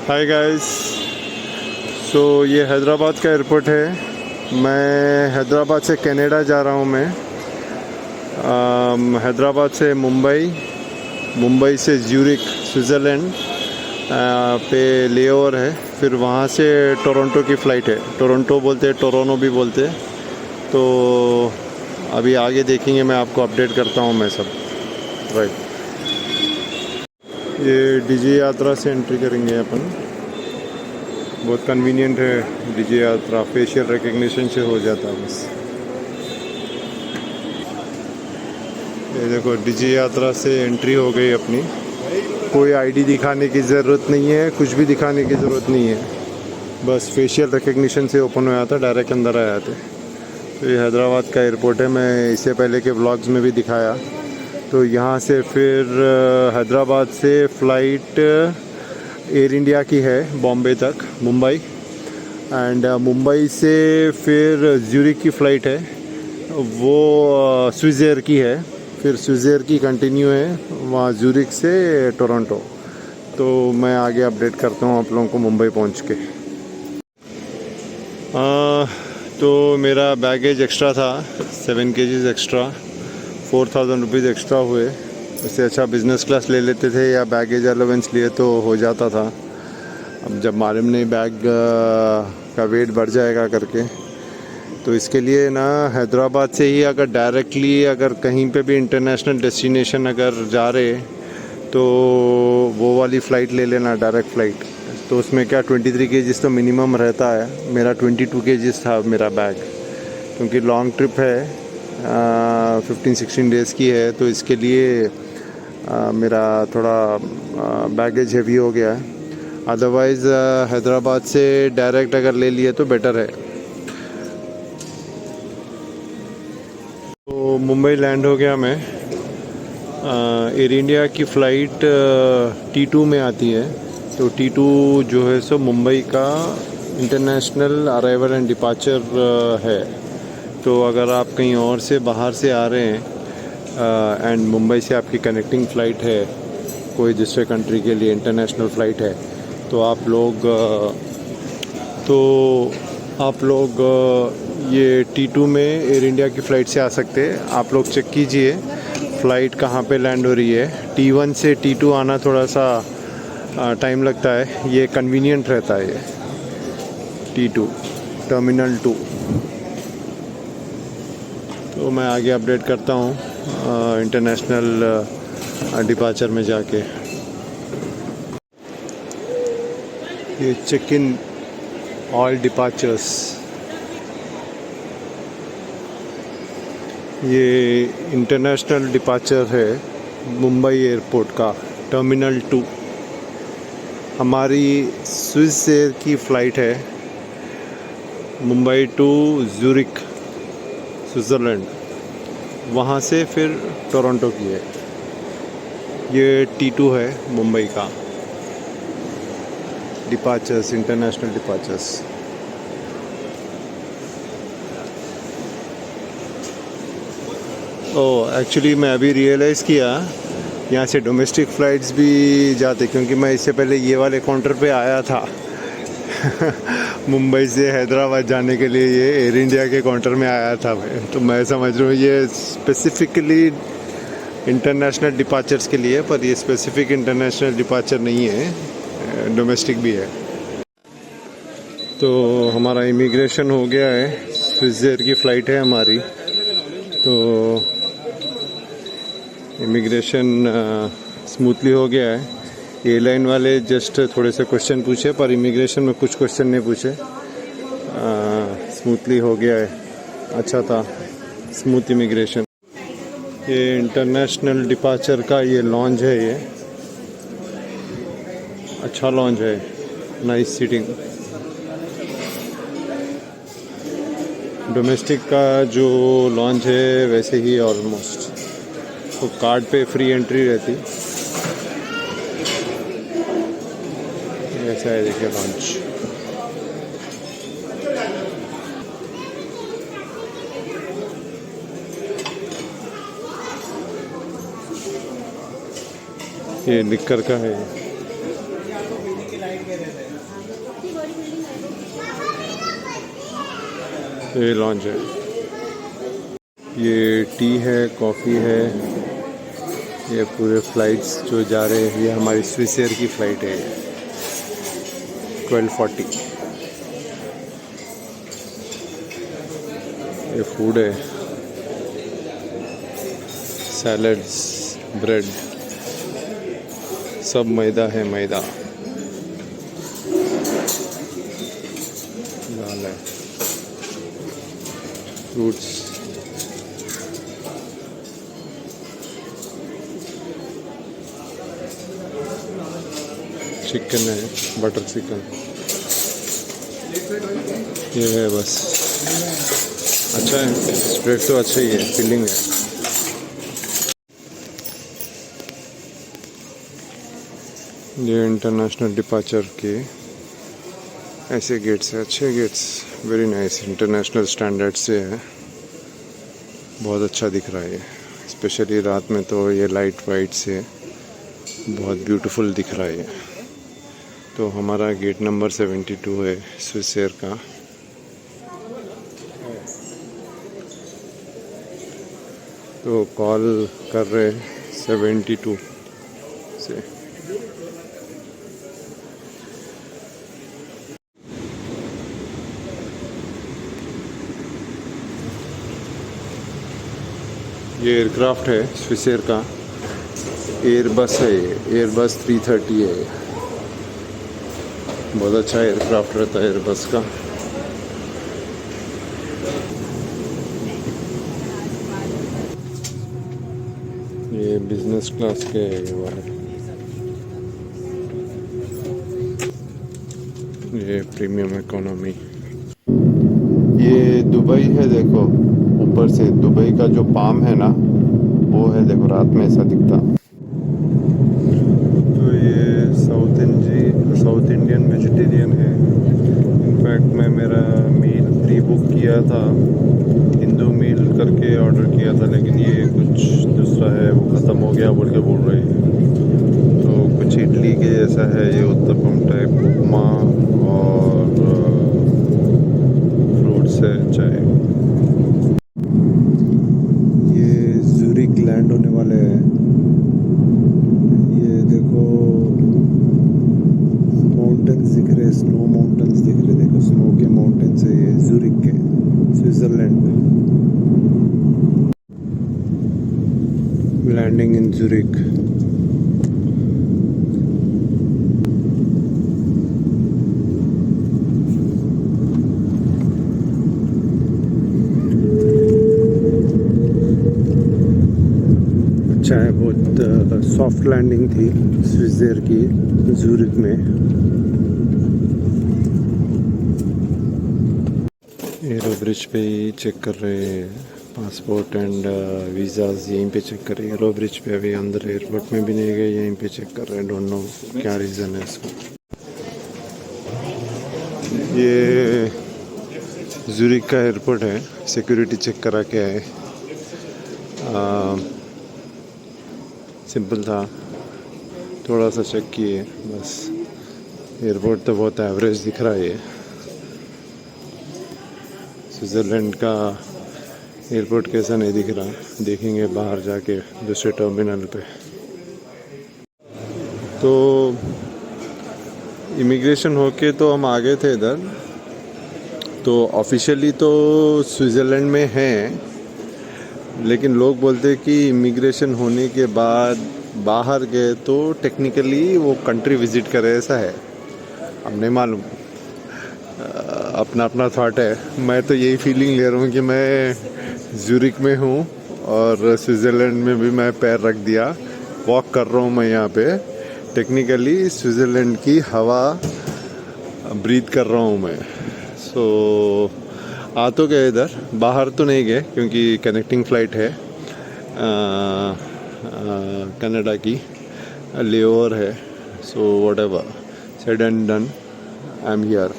Hi guys. सो ये हैदराबाद का airport है। मैं हैदराबाद से कनाडा जा रहा हूँ। मैं हैदराबाद से मुंबई, मुंबई से ज्यूरिक स्विट्ज़रलैंड पे लेओवर है। फिर वहाँ से टोरंटो की फ़्लाइट है। टोरंटो बोलते हैं, टोरोनो भी बोलते हैं। तो अभी आगे देखेंगे, मैं आपको अपडेट करता हूँ मैं सब। राइट, ये डीजे यात्रा से एंट्री करेंगे अपन। बहुत कन्वीनियंट है डीजे यात्रा, फेशियल रिकग्निशन से हो जाता है बस। ये देखो, डीजे यात्रा से एंट्री हो गई अपनी। कोई आईडी दिखाने की ज़रूरत नहीं है, कुछ भी दिखाने की ज़रूरत नहीं है, बस फेशियल रिकग्निशन से ओपन हुआ था, डायरेक्ट अंदर आया था। तो ये हैदराबाद का एयरपोर्ट है। मैं इससे पहले के व्लॉग्स में भी दिखाया। तो यहाँ से फिर हैदराबाद से फ़्लाइट एयर इंडिया की है बॉम्बे तक, मुंबई। एंड मुंबई से फिर ज्यूरिक की फ़्लाइट है, वो स्विस एयर की है। फिर स्विस एयर की कंटिन्यू है वहाँ ज्यूरिक से टोरंटो। तो मैं आगे अपडेट करता हूँ आप लोगों को मुंबई पहुँच के। तो मेरा बैगेज एक्स्ट्रा था, 7 kgs एक्स्ट्रा, 4000 रुपीज़ एक्स्ट्रा हुए। इससे अच्छा बिज़नेस क्लास ले लेते थे या बैगेज अलाउंस लिए तो हो जाता था। अब जब मालूम नहीं बैग का वेट बढ़ जाएगा करके, तो इसके लिए ना हैदराबाद से ही अगर डायरेक्टली अगर कहीं पे भी इंटरनेशनल डेस्टिनेशन अगर जा रहे तो वो वाली फ़्लाइट ले लेना, डायरेक्ट फ़्लाइट। तो उसमें क्या 23 kgs तो मिनिमम रहता है। मेरा 22 kgs था मेरा बैग, क्योंकि लॉन्ग ट्रिप है, 15-16 डेज़ की है। तो इसके लिए मेरा थोड़ा बैगेज हेवी हो गया है। अदरवाइज़ हैदराबाद से डायरेक्ट अगर ले लिए तो बेटर है। तो मुंबई लैंड हो गया मैं। एयर इंडिया की फ़्लाइट T2 में आती है। तो T2 जो है सो मुंबई का इंटरनेशनल अराइवल एंड डिपार्चर है। तो अगर आप कहीं और से बाहर से आ रहे हैं एंड मुंबई से आपकी कनेक्टिंग फ़्लाइट है कोई दूसरे कंट्री के लिए, इंटरनेशनल फ़्लाइट है, तो आप लोग ये T2 में एयर इंडिया की फ़्लाइट से आ सकते हैं। आप लोग चेक कीजिए फ़्लाइट कहाँ पे लैंड हो रही है। T1 से T2 आना थोड़ा सा टाइम लगता है, ये कन्वीनियंट रहता है ये T2 टर्मिनल 2। तो मैं आगे अपडेट करता हूँ इंटरनेशनल डिपार्चर में जाके। ये चेक इन ऑल डिपार्चर्स, ये इंटरनेशनल डिपार्चर है मुंबई एयरपोर्ट का, टर्मिनल 2। हमारी स्विस एयर की फ़्लाइट है मुंबई टू ज्यूरिक स्विट्ज़रलैंड, वहाँ से फिर टोरंटो की है। ये T2 है मुंबई का डिपार्चर्स, इंटरनेशनल डिपार्चर्स। एक्चुअली मैं अभी रियलाइज़ किया यहाँ से डोमेस्टिक फ़्लाइट्स भी जाते, क्योंकि मैं इससे पहले ये वाले काउंटर पे आया था मुंबई से हैदराबाद जाने के लिए ये एयर इंडिया के काउंटर में आया था मैं। तो मैं समझ रहा हूँ ये स्पेसिफ़िकली इंटरनेशनल डिपार्चर्स के लिए, पर ये स्पेसिफ़िक इंटरनेशनल डिपार्चर नहीं है, डोमेस्टिक भी है। तो हमारा इमिग्रेशन हो गया है, स्विस एयर की फ़्लाइट है हमारी। तो इमिग्रेशन स्मूथली हो गया है। एयरलाइन वाले जस्ट थोड़े से क्वेश्चन पूछे, पर इमिग्रेशन में कुछ क्वेश्चन नहीं पूछे। स्मूथली हो गया है, अच्छा था, स्मूथ इमिग्रेशन। ये इंटरनेशनल डिपार्चर का ये लॉन्ज है, ये अच्छा लॉन्ज है, नाइस सीटिंग। डोमेस्टिक का जो लॉन्च है वैसे ही ऑलमोस्ट, तो कार्ड पे फ्री एंट्री रहती, ऐसा है। देखिए लॉन्च, ये लिकर का है। तो ये लॉन्च है, ये टी है, कॉफ़ी है, ये पूरे फ्लाइट्स जो जा रहे हैं, ये हमारी स्विस एयर की फ़्लाइट है 1240। ये फूड है, सैलड्स, ब्रेड, सब मैदा है, मैदा, दाल है, फ्रूट्स, चिकन है, बटर चिकन, ये है बस। अच्छा है, स्प्रेड तो अच्छा ही है, फिलिंग है। ये इंटरनेशनल डिपार्चर के ऐसे गेट्स है, अच्छे gates, very nice, international standard से है, बहुत अच्छा दिख रहा है। स्पेशली रात में तो ये लाइट वाइट से बहुत ब्यूटीफुल दिख रहा है। तो हमारा गेट नंबर 72 है स्विस एयर का। तो कॉल कर रहे 72 से। ये एयरक्राफ्ट है स्विस एयर का, एयरबस है, एयरबस 330 है। बहुत अच्छा एयरक्राफ्ट रहता है एयरबस का। ये बिजनेस क्लास के वाले, ये प्रीमियम इकोनॉमी। ये दुबई है, देखो ऊपर से दुबई का जो पाम है ना, वो है, देखो रात में ऐसा दिखता। तो ये साउथ इंडियन वेजिटेरियन है। इनफैक्ट मैं मेरा मील प्री बुक किया था, हिंदू मील करके ऑर्डर किया था, लेकिन ये कुछ दूसरा है, वो ख़त्म हो गया बोल के बोल रही है। तो कुछ इडली के जैसा है, ये उत्तपम टाइप, उपमा और फ्रूट्स है, चाय। ये ज़ूरिक लैंड होने वाले हैं। ये देखो माउंटेन्स दिख रहे, स्नो माउंटेन्स दिख रहे, देखो स्नो के माउंटेन्स है ये ज़ूरिक के, स्विट्ज़रलैंड। लैंडिंग इन ज़ूरिक। अच्छा है, बहुत सॉफ्ट लैंडिंग थी स्विस एयर की ज़ूरिक में। एरो ब्रिज पे ही चेक कर रहे हैं पासपोर्ट एंड वीज़ाज़, यहीं पे चेक कर रहे हैं। एरो ब्रिज पे अभी अंदर एयरपोर्ट में भी नहीं गए, यहीं पे चेक कर रहे हैं। डोंट नो क्या रीज़न है इसका। ये ज़ूरिक का एयरपोर्ट है, सिक्योरिटी चेक करा के आए। सिंपल था, थोड़ा सा चेक किए बस। एयरपोर्ट तो बहुत एवरेज दिख रहा है। स्विट्ज़रलैंड का एयरपोर्ट कैसा नहीं दिख रहा, देखेंगे बाहर जाके दूसरे टर्मिनल पे। तो इमिग्रेशन होके तो हम आ गए थे इधर। तो ऑफिशियली तो स्विट्ज़रलैंड में हैं, लेकिन लोग बोलते हैं कि इमिग्रेशन होने के बाद बाहर गए तो टेक्निकली वो कंट्री विज़िट करे, ऐसा है। अब नहीं मालूम, अपना अपना थॉट है। मैं तो यही फीलिंग ले रहा हूँ कि मैं ज़ूरिक में हूँ और स्विट्ज़रलैंड में भी मैं पैर रख दिया, वॉक कर रहा हूँ मैं यहाँ पे। टेक्निकली स्विट्ज़रलैंड की हवा ब्रीथ कर रहा हूँ मैं। सो आ तो गए इधर, बाहर तो नहीं गए क्योंकि कनेक्टिंग फ़्लाइट है कनाडा की, लेओवर है। So whatever said and done, I am here.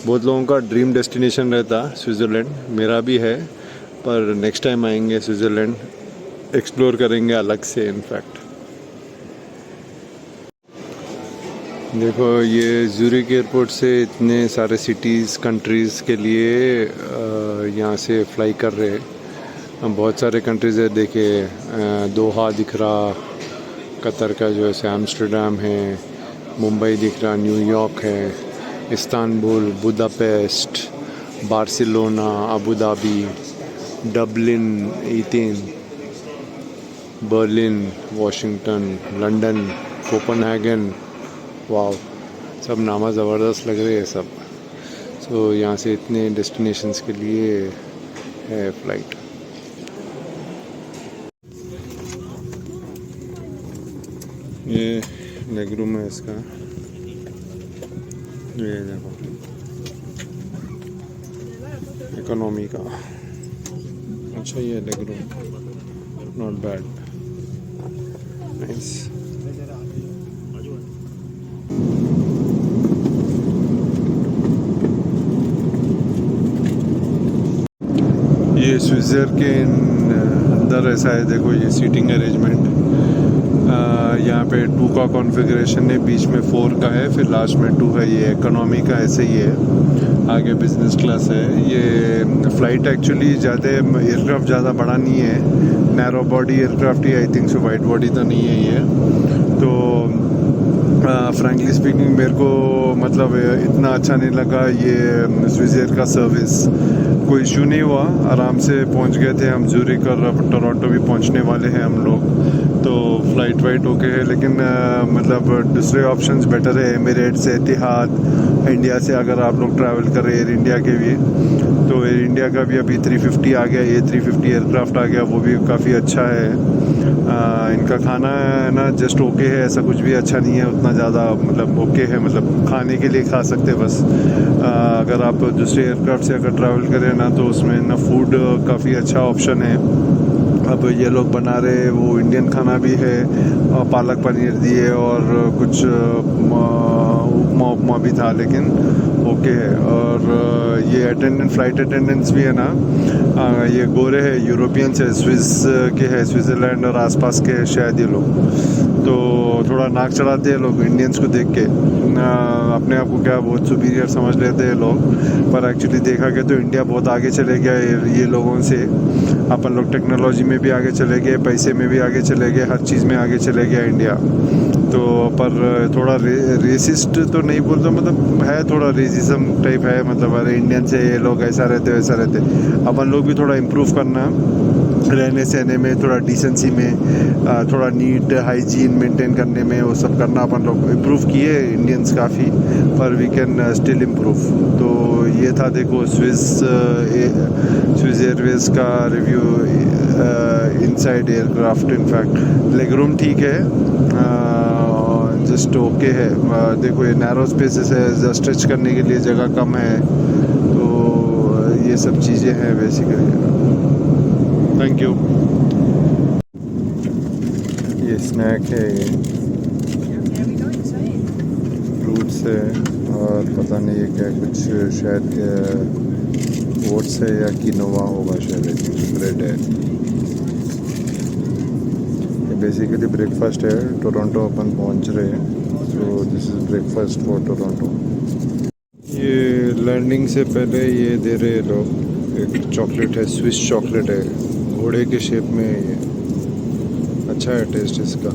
बहुत लोगों का ड्रीम डेस्टिनेशन रहता स्विट्ज़रलैंड, मेरा भी है, पर नेक्स्ट टाइम आएंगे स्विट्ज़रलैंड एक्सप्लोर करेंगे अलग से। इनफैक्ट देखो ये ज़ूरिक एयरपोर्ट से इतने सारे सिटीज़ कंट्रीज़ के लिए यहाँ से फ्लाई कर रहे हैं। बहुत सारे कंट्रीज़ है, देखिए दोहा दिख रहा, कतर का जो है एम्स्टर्डम है, मुंबई दिख रहा, न्यूयॉर्क है, Istanbul, Budapest, Barcelona, Abu Dhabi, Dublin, Athens, Berlin, Washington, London, Copenhagen. Wow, सब नामा ज़बरदस्त लग रहे हैं सब। सो यहाँ से इतने डेस्टिनेशंस के लिए है फ़्लाइट। ये लेग रूम है इसका, ये देखो इकोनॉमी का। अच्छा ये leg room not bad, nice. ये स्विट्ज़र के अंदर ऐसा है, देखो ये सीटिंग अरेंजमेंट। यहाँ पे 2 का कॉन्फ़िगरेशन है, बीच में 4 का है, फिर लास्ट में 2 है। ये इकोनॉमी का ऐसे ही है, आगे बिजनेस क्लास है। ये फ़्लाइट एक्चुअली ज़्यादा एयरक्राफ्ट ज़्यादा बड़ा नहीं है, narrow body aircraft he I think so, wide body तो नहीं है ये। तो फ्रैंकली स्पीकिंग मेरे को मतलब इतना अच्छा नहीं लगा ये स्विज़र का सर्विस। कोई इशू नहीं हुआ, आराम से पहुंच गए थे हम ज़ूरिक, और अब टोरंटो भी पहुंचने वाले हैं हम लोग। तो फ़्लाइट वाइट ओके है, लेकिन मतलब दूसरे ऑप्शंस बेटर है, एमिरेट्स, एतिहाद, इंडिया से अगर आप लोग ट्रैवल कर रहे हैं, एयर इंडिया के भी। तो एयर इंडिया का भी अभी 350 आ गया, A350 एयरक्राफ्ट आ गया, वो भी काफ़ी अच्छा है। इनका खाना है ना जस्ट ओके है, ऐसा कुछ भी अच्छा नहीं है उतना ज़्यादा, मतलब ओके है, मतलब खाने के लिए खा सकते हैं बस। अगर आप दूसरे एयरक्राफ्ट से अगर ट्रैवल करें ना, तो उसमें ना फूड काफ़ी अच्छा ऑप्शन है। अब ये लोग बना रहे वो इंडियन खाना भी है, और पालक पनीर दिए, और कुछ उपमा उपमा भी था, लेकिन ओके है। और ये अटेंडेंट, फ्लाइट अटेंडेंट्स भी है ना, ये गोरे हैं, यूरोपियंस है, स्विस के हैं, स्विट्ज़रलैंड और आसपास के हैं शायद ये लोग। तो थोड़ा नाक चढ़ाते हैं लोग इंडियंस को देख के, अपने आप को क्या बहुत सुपीरियर समझ लेते हैं लोग, पर एक्चुअली देखा गया तो इंडिया बहुत आगे चले गया ये लोगों से। अपन लोग टेक्नोलॉजी में भी आगे चले गए, पैसे में भी आगे चले गए, हर चीज़ में आगे चले गया इंडिया। तो पर थोड़ा रेसिस्ट तो नहीं बोलता, मतलब है थोड़ा रेसिज्म टाइप है, मतलब अरे इंडियन से ये लोग ऐसा रहते वैसा रहते। अपन लोग भी थोड़ा इम्प्रूव करना, रहने सहने में, थोड़ा डिसेंसी में, थोड़ा नीट हाइजीन मेंटेन करने में, वो सब करना। अपन लोग इम्प्रूव किए इंडियंस काफ़ी, पर वी कैन स्टिल इम्प्रूव। तो ये था देखो स्विस एयरवेज़ का review, inside aircraft. In fact leg room ठीक है, जस्ट ओके है। देखो ये नैरो स्पेसेस है, स्ट्रेच करने के लिए जगह कम है, तो ये सब चीज़ें हैं बेसिकली। Thank you. ये स्नैक है, ये फ्रूट्स है, और पता नहीं ये क्या, कुछ शायद ओट्स है या किनोवा होगा शायद, ब्रेड है। ये बेसिकली ब्रेकफास्ट है। टोरंटो अपन पहुंच रहे हैं, so this is breakfast for Toronto. ये लैंडिंग से पहले ये दे रहे लोग, एक चॉकलेट है, स्विस चॉकलेट है, घोड़े के शेप में है ये, अच्छा है टेस्ट इसका।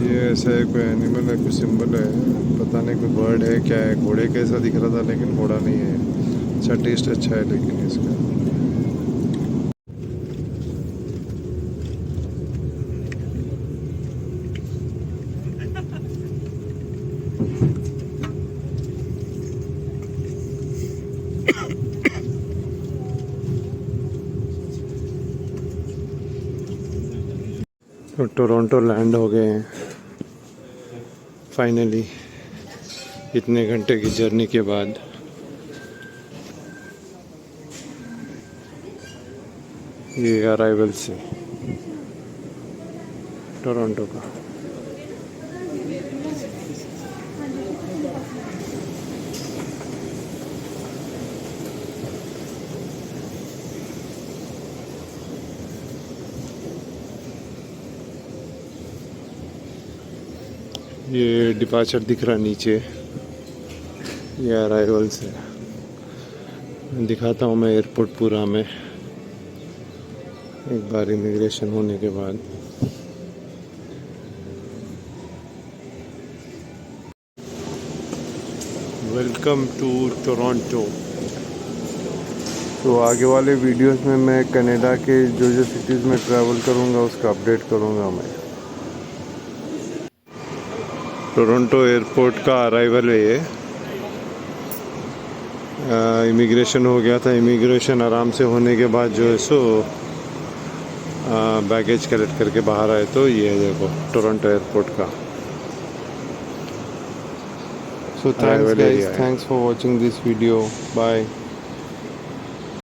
ये ऐसा है, कोई एनिमल है, कोई सिंबल है, पता नहीं कोई बर्ड है क्या है, घोड़े कैसा दिख रहा था लेकिन घोड़ा नहीं है। अच्छा टेस्ट अच्छा है लेकिन इसका। तो टोरंटो लैंड हो गए हैं फाइनली, इतने घंटे की जर्नी के बाद। ये अराइवल से टोरंटो का। ये डिपार्चर दिख रहा नीचे, ये अराइवल्स है। मैं दिखाता हूँ मैं एयरपोर्ट पूरा में एक बार इमिग्रेशन होने के बाद। Welcome to Toronto. तो आगे वाले वीडियोस में मैं कनाडा के जो जो सिटीज़ में ट्रैवल करूँगा उसका अपडेट करूँगा मैं। टोरंटो एयरपोर्ट का अराइवल है ये। इमिग्रेशन हो गया था, इमिग्रेशन आराम से होने के बाद जो है सो बैगेज कलेक्ट करके बाहर आए। तो ये है देखो टोरंटो एयरपोर्ट का। So thanks guys, thanks for watching this video, bye.